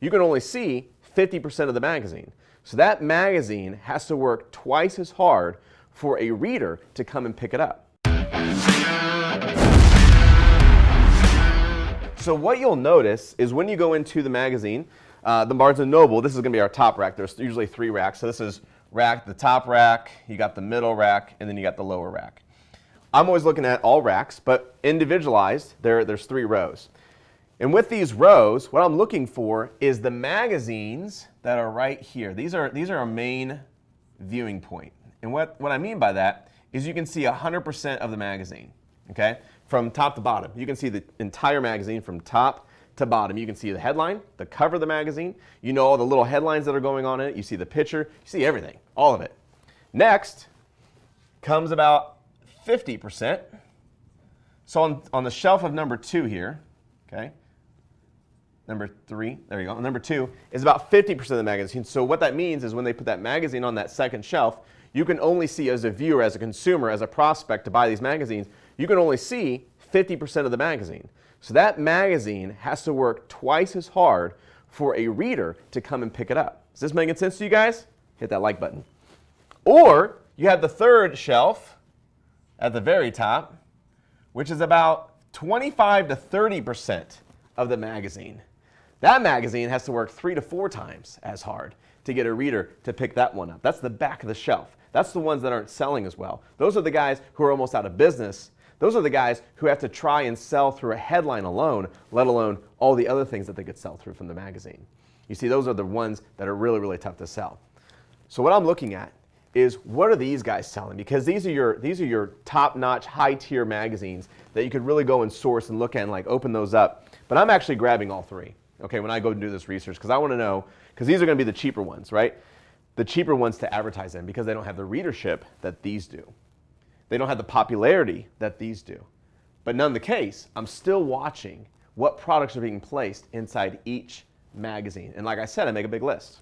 you can only see 50% of the magazine. So that magazine has to work twice as hard for a reader to come and pick it up. So what you'll notice is when you go into the magazine, the Barnes & Noble, this is going to be our top rack. There's usually 3 racks. So this is the top rack, you got the middle rack, and then you got the lower rack. I'm always looking at all racks, but individualized, there's 3 rows. And with these rows, what I'm looking for is the magazines that are right here. These are a main viewing point. And what I mean by that is you can see 100% of the magazine, okay? From top to bottom. You can see the entire magazine from top to bottom. You can see the headline, the cover of the magazine. You know all the little headlines that are going on in it. You see the picture. You see everything, all of it. Next comes about 50%. So on the shelf of number 2 here, okay? Number 3, there you go. Number 2 is about 50% of the magazine. So what that means is when they put that magazine on that second shelf, you can only see as a viewer, as a consumer, as a prospect to buy these magazines, you can only see 50% of the magazine. So that magazine has to work twice as hard for a reader to come and pick it up. Is this making sense to you guys? Hit that like button. Or you have the third shelf at the very top, which is about 25 to 30% of the magazine. That magazine has to work 3 to 4 times as hard to get a reader to pick that one up. That's the back of the shelf. That's the ones that aren't selling as well. Those are the guys who are almost out of business. Those are the guys who have to try and sell through a headline alone, let alone all the other things that they could sell through from the magazine. You see, those are the ones that are really, really tough to sell. So what I'm looking at is what are these guys selling? Because these are your top-notch, high-tier magazines that you could really go and source and look at and like open those up. But I'm actually grabbing all 3, okay, when I go and do this research, because I want to know, because these are going to be the cheaper ones, right? The cheaper ones to advertise in because they don't have the readership that these do. They don't have the popularity that these do. But none the case, I'm still watching what products are being placed inside each magazine. And like I said, I make a big list.